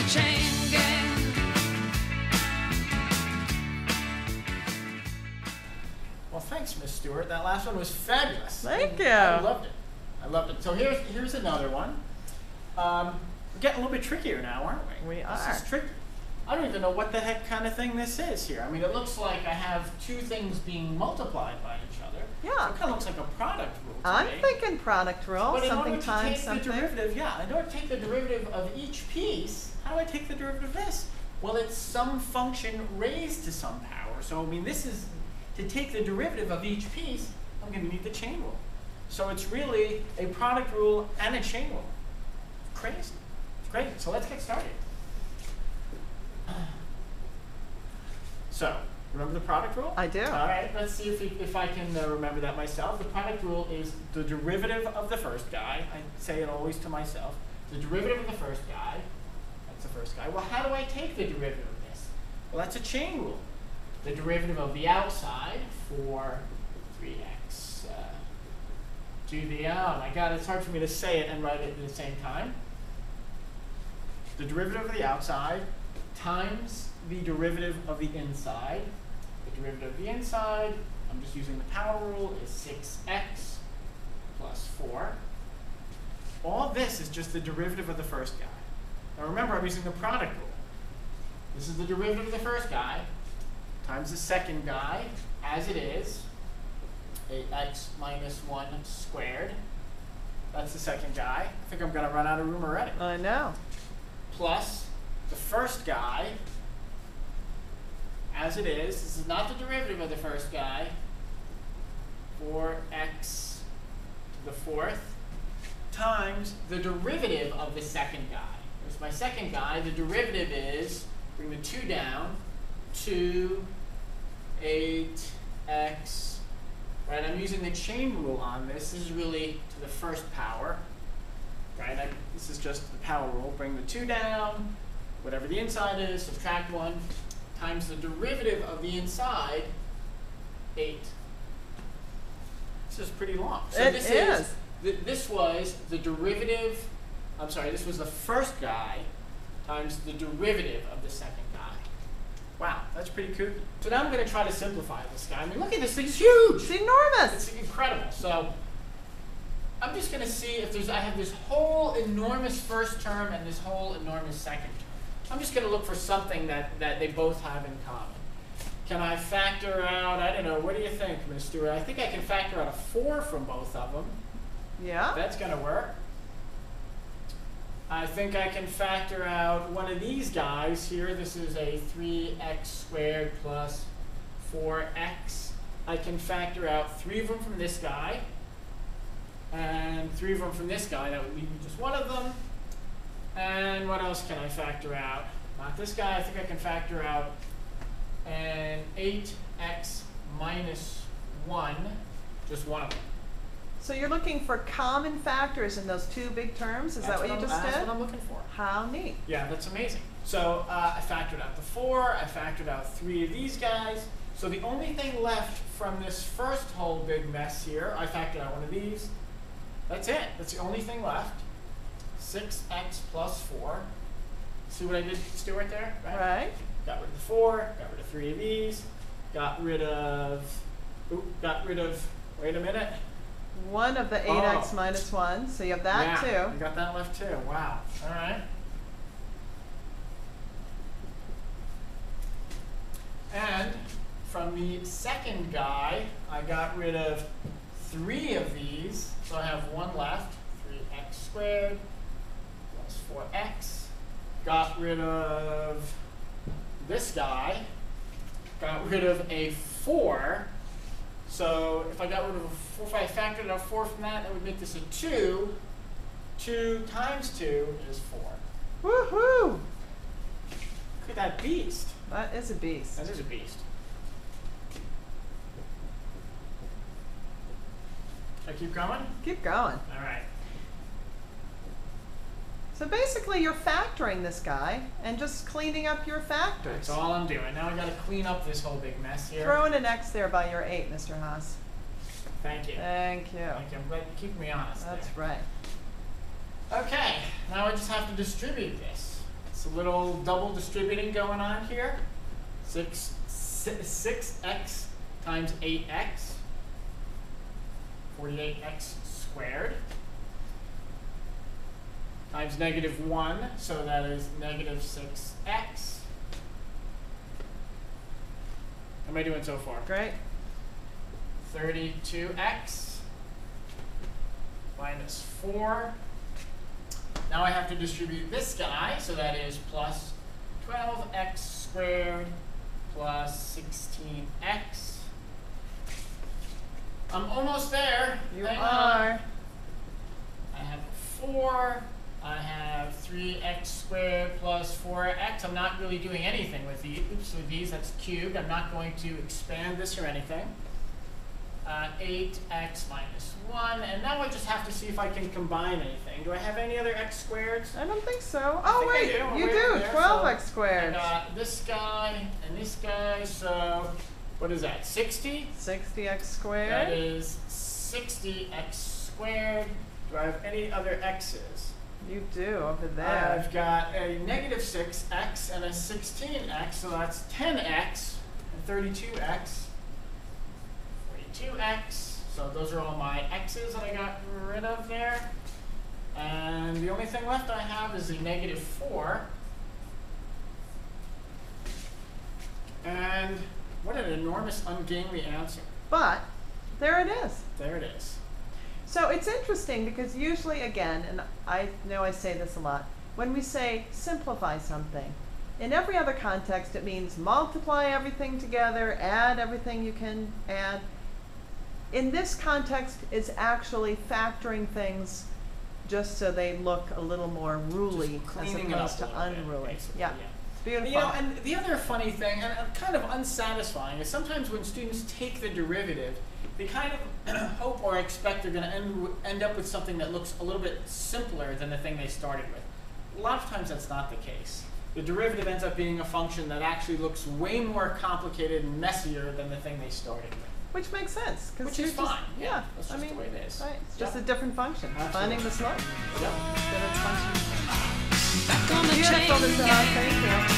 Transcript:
chain gang. Well, thanks, Miss Stewart. That last one was fabulous. Thank you. I loved it. I loved it. So here's another one. We're getting a little bit trickier now, aren't we? We This are. is tricky. I don't even know what the heck kind of thing this is here. I mean, it looks like I have two things being multiplied by each other. Yeah. So it kind of looks like a product rule to I'm me. thinking product rule, But in something order to times take something. the derivative, in order to take the derivative of each piece, how do I take the derivative of this? Well, it's some function raised to some power. So, I mean, this is, to take the derivative of each piece, I'm going to need the chain rule. So it's really a product rule and a chain rule. Crazy. It's great. So let's get started. So, remember the product rule? I do. All right, let's see if I can remember that myself. The product rule is the derivative of the first guy. I say it always to myself. The derivative of the first guy. That's the first guy. Well, how do I take the derivative of this? Well, that's a chain rule. The derivative of the outside for 3x to the, oh my god, it's hard for me to say it and write it at the same time. The derivative of the outside times the derivative of the inside. The derivative of the inside, I'm just using the power rule, is 6x plus 4. All this is just the derivative of the first guy. Now remember, I'm using the product rule. This is the derivative of the first guy times the second guy, as it is, 8x minus 1 squared. That's the second guy. I think I'm going to run out of room already. I know. Plus the first guy, as it is. This is not the derivative of the first guy. 4x to the fourth times the derivative of the second guy. There's my second guy. The derivative is, bring the 2 down, 2, 8x. Right, I'm using the chain rule on this. This is really to the first power. Right, this is just the power rule. Bring the 2 down, whatever the inside is, subtract 1, times the derivative of the inside, 8. This is pretty long. So It this is. This was the derivative, I'm sorry, this was the first guy times the derivative of the second guy. Wow, that's pretty kooky. So now I'm going to try to simplify this guy. I mean, look at this thing, it's huge! It's enormous. It's incredible. So I'm just going to see if there's, I have this whole enormous first term and this whole enormous second term. I'm just going to look for something that they both have in common. Can I factor out, I don't know, what do you think, Ms. Stewart? I think I can factor out a 4 from both of them. Yeah. That's going to work. I think I can factor out one of these guys here. This is a 3x squared plus 4x. I can factor out 3 of them from this guy. And 3 of them from this guy. That would leave me just one of them. And what else can I factor out? Not this guy. I think I can factor out an 8x minus 1. Just one of them. So you're looking for common factors in those two big terms? Is that what you just did? That's what I'm looking for. How neat. Yeah, that's amazing. So I factored out the 4. I factored out 3 of these guys. So the only thing left from this first whole big mess here, I factored out one of these. That's it. That's the only thing left. 6x plus 4. See what I did, Stuart, there? Right. Got rid of the 4. Got rid of 3 of these. Got rid of, wait a minute. One of the 8x minus 1. So you have that yeah, I too. got that left too. Wow. All right. And from the second guy, I got rid of 3 of these. So I have 1 left. 3x squared plus 4x. Got rid of this guy. Got rid of a 4. So if I got rid of a 4, if I factored out 4 from that, that would make this a 2. 2 times 2 is 4. Woohoo! Look at that beast. That is a beast. That is a beast. Should I keep going? Keep going. All right. So basically you're factoring this guy and just cleaning up your factors. That's all I'm doing. Now I got to clean up this whole big mess here. Throw in an X there by your 8, Mr. Haas. Thank you. Thank you. Thank you. I'm glad you keep me honest That's there. right. Okay. Now I just have to distribute this. Let's a little double distributing going on here. 6x times 8x, 48x squared, times -1, so that is -6x. How am I doing so far? Great. 32x minus 4. Now I have to distribute this guy, so that is plus 12x squared plus 16x. I'm almost there. You Hang are. on. I have 4. I have 3x squared plus 4x. I'm not really doing anything with these. Oops, with these, that's cubed. I'm not going to expand this or anything. 8x minus 1. And now I just have to see if I can combine anything. Do I have any other x squareds? I don't think so. Oh, think I wait, do. I'm you way do. over there. 12x I squared. got this guy and this guy, so what is that, 60? 60x That squared. is 60x squared. Do I have any other x's? You do over there. I've got a -6x and a 16x, so that's 10x and 32x, 42x. So those are all my x's that I got rid of there. And the only thing left I have is a -4. And what an enormous ungainly answer. But there it is. There it is. So it's interesting because usually, again, and I know I say this a lot, when we say simplify something, in every other context it means multiply everything together, add everything you can add. In this context, it's actually factoring things just so they look a little more ruly Just as cleaning it opposed up to a little bit, unruly. basically, Yeah, it's beautiful. You know, and the other funny thing, and kind of unsatisfying, is sometimes when students take the derivative, they kind of hope or expect they're going to end up with something that looks a little bit simpler than the thing they started with. A lot of times that's not the case. The derivative ends up being a function that actually looks way more complicated and messier than the thing they started with. Which makes sense. 'Cause Which you're is just- fine. Yeah, That's I just mean, the way it is. right, it's just Yep. a different function. Finding the slope Yep. instead of function. Back on the Beautiful train design, thank you.